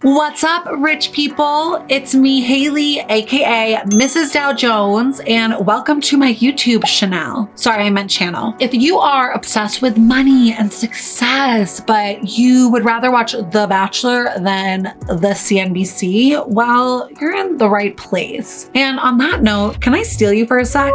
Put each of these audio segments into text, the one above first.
What's up, rich people? It's me, Haley, aka Mrs. Dow Jones, and welcome to my YouTube channel. Sorry, I meant channel. If you are obsessed with money and success, but you would rather watch The Bachelor than the CNBC, well, you're in the right place. And on that note, can I steal you for a sec?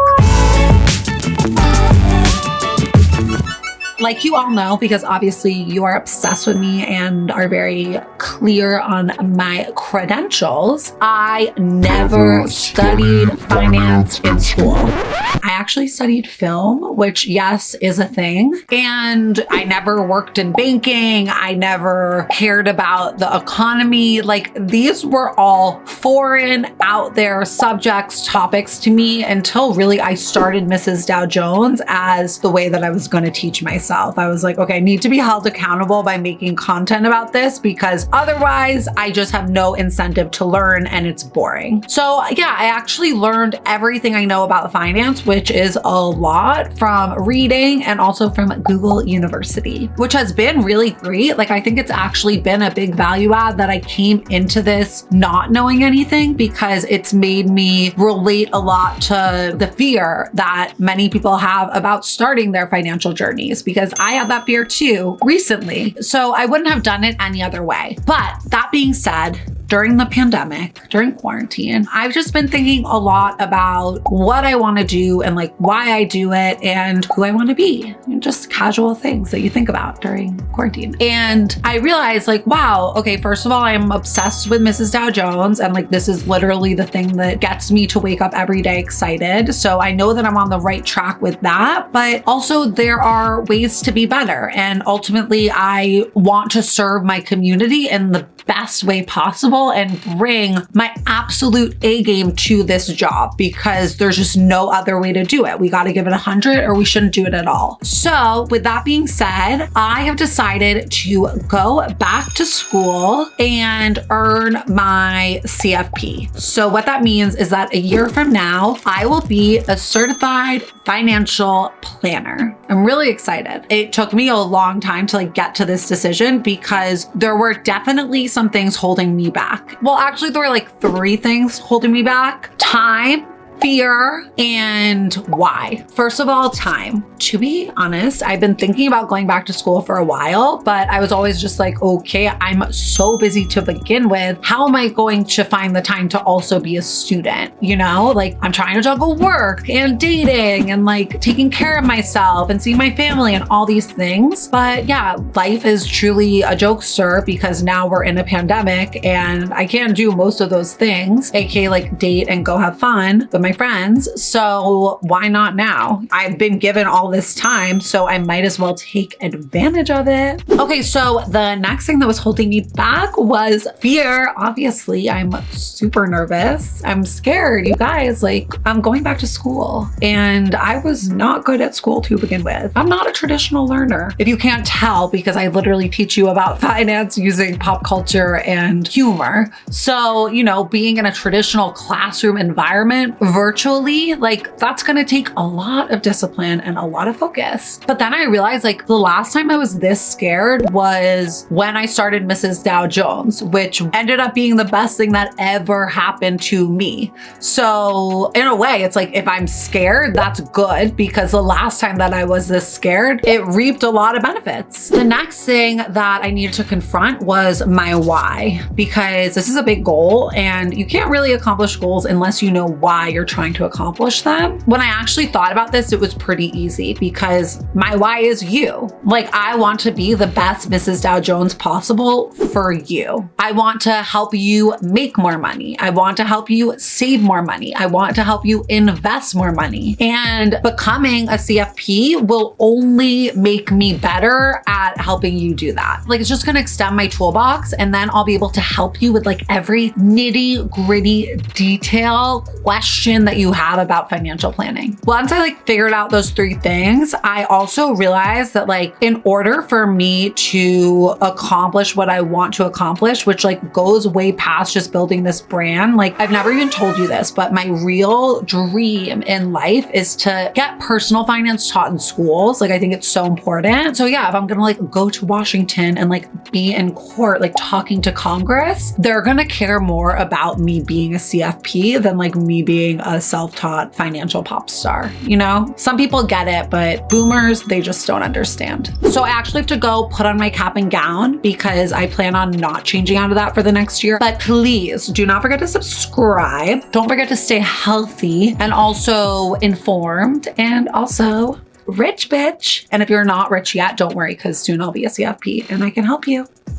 Like you all know, because obviously you are obsessed with me and are very clear on my credentials, I never studied finance in school. I actually studied film, which yes, is a thing. And I never worked in banking. I never cared about the economy. Like, these were all foreign, out there subjects, topics to me until really I started Mrs. Dow Jones as the way that I was going to teach myself. I was like, okay, I need to be held accountable by making content about this because otherwise I just have no incentive to learn and it's boring. So yeah, I actually learned everything I know about finance, which is a lot, from reading and also from Google University, which has been really great. Like, I think it's actually been a big value add that I came into this not knowing anything, because it's made me relate a lot to the fear that many people have about starting their financial journeys, because I had that fear too recently. So I wouldn't have done it any other way. But that being said, during the pandemic, during quarantine, I've just been thinking a lot about what I want to do and like why I do it and who I want to be. Just casual things that you think about during quarantine. And I realized, like, wow, okay, first of all, I'm obsessed with Mrs. Dow Jones, and like this is literally the thing that gets me to wake up every day excited. So I know that I'm on the right track with that, but also there are ways to be better. And ultimately, I want to serve my community in the best way possible and bring my absolute A game to this job, because there's just no other way to do it. We got to give it 100 or we shouldn't do it at all. So with that being said, I have decided to go back to school and earn my CFP. So what that means is that a year from now, I will be a certified financial planner. I'm really excited. It took me a long time to like get to this decision because there were definitely some things holding me back. Well, actually, there were like 3 things holding me back: time, fear, and why. First of all, time. To be honest, I've been thinking about going back to school for a while, but I was always just like, okay, I'm so busy to begin with. How am I going to find the time to also be a student? You know, like I'm trying to juggle work and dating and like taking care of myself and seeing my family and all these things. But yeah, life is truly a jokester because now we're in a pandemic and I can't do most of those things, aka like date and go have fun with my friends. So why not now? I've been given all this time, so I might as well take advantage of it. Okay, so the next thing that was holding me back was fear. Obviously, I'm super nervous. I'm scared, you guys. Like, I'm going back to school and I was not good at school to begin with. I'm not a traditional learner, if you can't tell, because I literally teach you about finance using pop culture and humor. So, you know, being in a traditional classroom environment virtually, like that's going to take a lot of discipline and a lot of focus. But then I realized like the last time I was this scared was when I started Mrs. Dow Jones, which ended up being the best thing that ever happened to me. So in a way, it's like if I'm scared, that's good, because the last time that I was this scared, it reaped a lot of benefits. The next thing that I needed to confront was my why, because this is a big goal and you can't really accomplish goals unless you know why you're trying to accomplish them. When I actually thought about this, it was pretty easy because my why is you. Like, I want to be the best Mrs. Dow Jones possible for you. I want to help you make more money. I want to help you save more money. I want to help you invest more money. And becoming a CFP will only make me better at helping you do that. Like, it's just going to extend my toolbox, and then I'll be able to help you with like every nitty gritty detail, question, vision that you have about financial planning. Once I like figured out those 3 things, I also realized that like in order for me to accomplish what I want to accomplish, which like goes way past just building this brand, like I've never even told you this, but my real dream in life is to get personal finance taught in schools. Like I think it's so important. So yeah, if I'm gonna like go to Washington and like be in court, like talking to Congress, they're gonna care more about me being a CFP than like me being a self-taught financial pop star. You know, some people get it, but boomers, they just don't understand. So I actually have to go put on my cap and gown because I plan on not changing out of that for the next year. But please do not forget to subscribe. Don't forget to stay healthy and also informed and also rich, bitch. And if you're not rich yet, don't worry, because soon I'll be a CFP and I can help you.